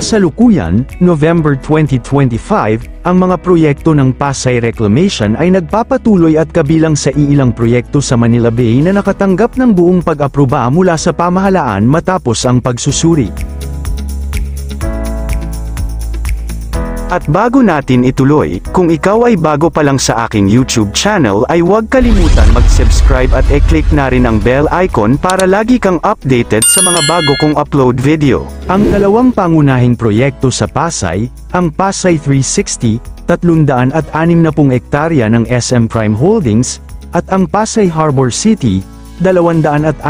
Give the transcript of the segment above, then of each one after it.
Sa kasalukuyan, November 2025, ang mga proyekto ng Pasay Reclamation ay nagpapatuloy at kabilang sa iilang proyekto sa Manila Bay na nakatanggap ng buong pag-aproba mula sa pamahalaan matapos ang pagsusuri. At bago natin ituloy, kung ikaw ay bago pa lang sa aking YouTube channel ay huwag kalimutan mag-subscribe at i-click na rin ang bell icon para lagi kang updated sa mga bago kong upload video. Ang dalawang pangunahing proyekto sa Pasay, ang Pasay 360, 360 hektarya ng SM Prime Holdings, at ang Pasay Harbor City, 265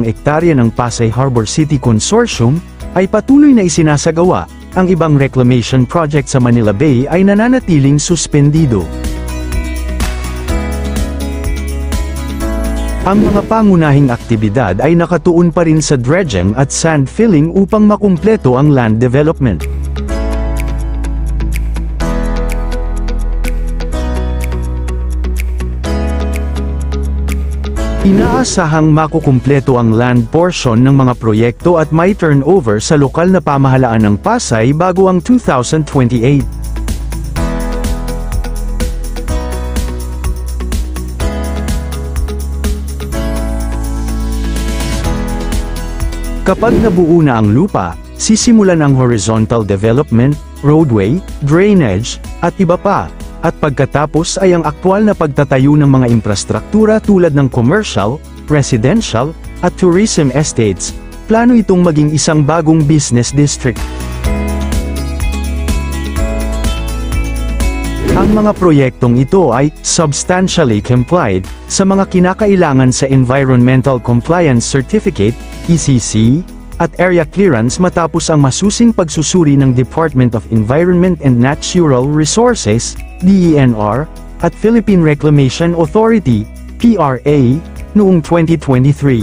hektarya ng Pasay Harbor City Consortium, ay patuloy na isinasagawa. Ang ibang reclamation project sa Manila Bay ay nananatiling suspendido. Ang mga pangunahing aktibidad ay nakatuon pa rin sa dredging at sand filling upang makumpleto ang land development. Inaasahang makukumpleto ang land portion ng mga proyekto at may turnover sa lokal na pamahalaan ng Pasay bago ang 2028. Kapag nabuo na ang lupa, sisimulan ang horizontal development, roadway, drainage, at iba pa. At pagkatapos ay ang aktwal na pagtatayo ng mga infrastruktura tulad ng commercial, residential, at tourism estates. Plano itong maging isang bagong business district. Ang mga proyektong ito ay substantially complied sa mga kinakailangan sa Environmental Compliance Certificate, ECC, at Area Clearance matapos ang masusing pagsusuri ng Department of Environment and Natural Resources, DENR, at Philippine Reclamation Authority, PRA, noong 2023.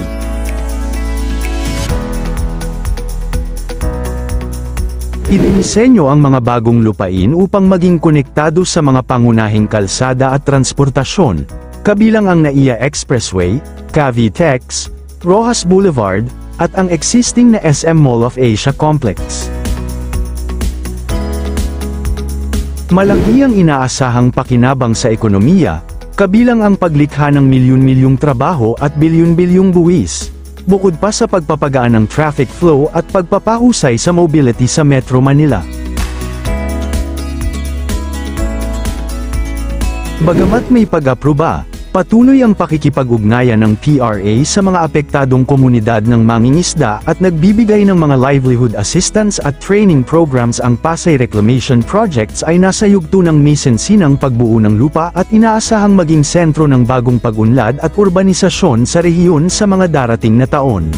Idinisenyo ang mga bagong lupain upang maging konektado sa mga pangunahing kalsada at transportasyon, kabilang ang NAIA Expressway, Cavitex, Rojas Boulevard, at ang existing na SM Mall of Asia Complex. Malaki ang inaasahang pakinabang sa ekonomiya, kabilang ang paglikha ng milyon-milyong trabaho at bilyon-bilyong buwis, bukod pa sa pagpapagaan ng traffic flow at pagpapahusay sa mobility sa Metro Manila. Bagamat may pag-aproba, patuloy ang pakikipag-ugnayan ng PRA sa mga apektadong komunidad ng mangingisda at nagbibigay ng mga livelihood assistance at training programs. Ang Pasay Reclamation Projects ay nasa yugto ng misensinang pagbuo ng lupa at inaasahang maging sentro ng bagong pag-unlad at urbanisasyon sa rehiyon sa mga darating na taon.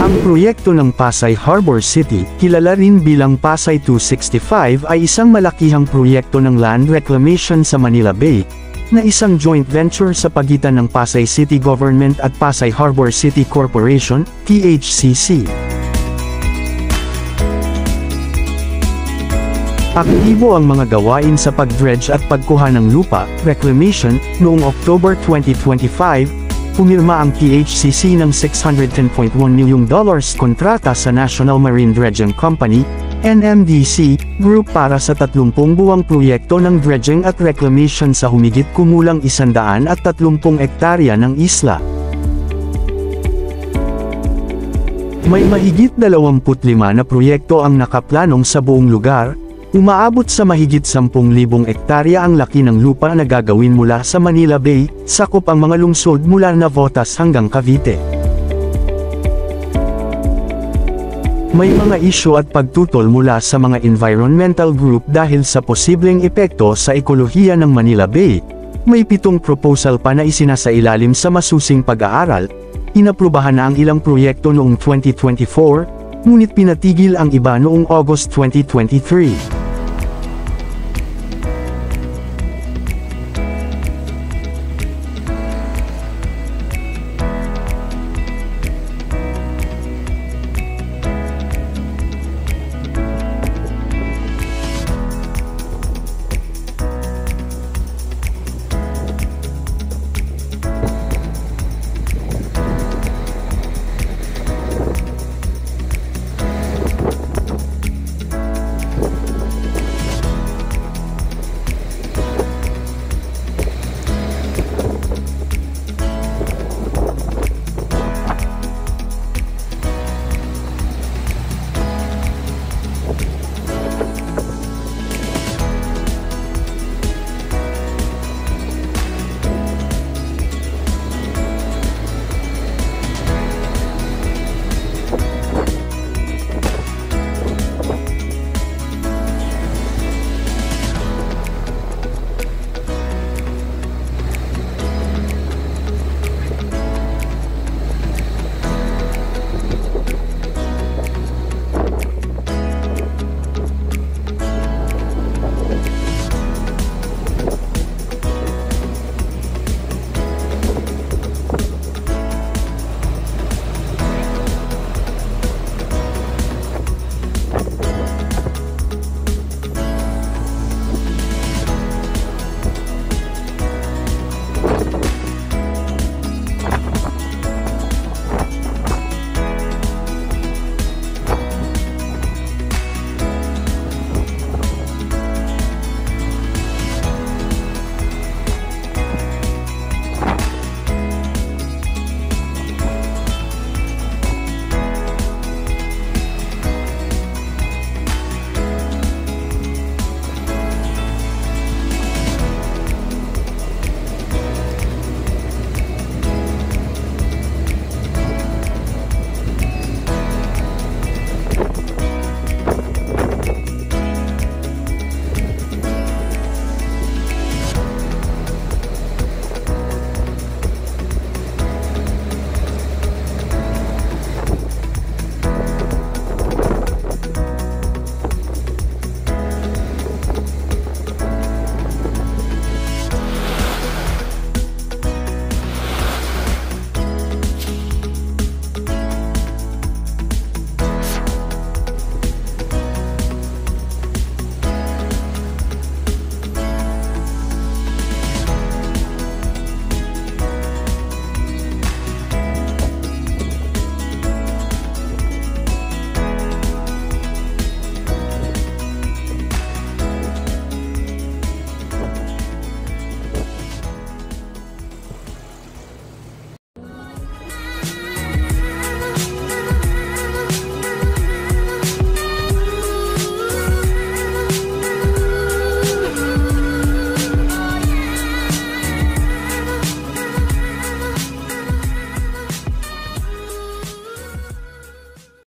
Ang proyekto ng Pasay Harbor City, kilala rin bilang Pasay 265 ay isang malakihang proyekto ng land reclamation sa Manila Bay, na isang joint venture sa pagitan ng Pasay City Government at Pasay Harbor City Corporation, PHCC. Aktibo ang mga gawain sa pag-dredge at pagkuha ng lupa, reclamation, noong October 2025, pumirma ang PHCC ng $610.1 million kontrata sa National Marine Dredging Company, NMDC, Group para sa 30 buwang proyekto ng dredging at reclamation sa humigit kumulang 130 hektarya ng isla. May mahigit 25 na proyekto ang nakaplanong sa buong lugar. Umaabot sa mahigit 10,000 hektarya ang laki ng lupa na gagawin mula sa Manila Bay, sakop ang mga lungsod mula Navotas hanggang Cavite. May mga isyu at pagtutol mula sa mga environmental group dahil sa posibleng epekto sa ekolohiya ng Manila Bay. May 7 proposal pa na isinasailalim sa masusing pag-aaral. Inaprubahan na ang ilang proyekto noong 2024, ngunit pinatigil ang iba noong August 2023.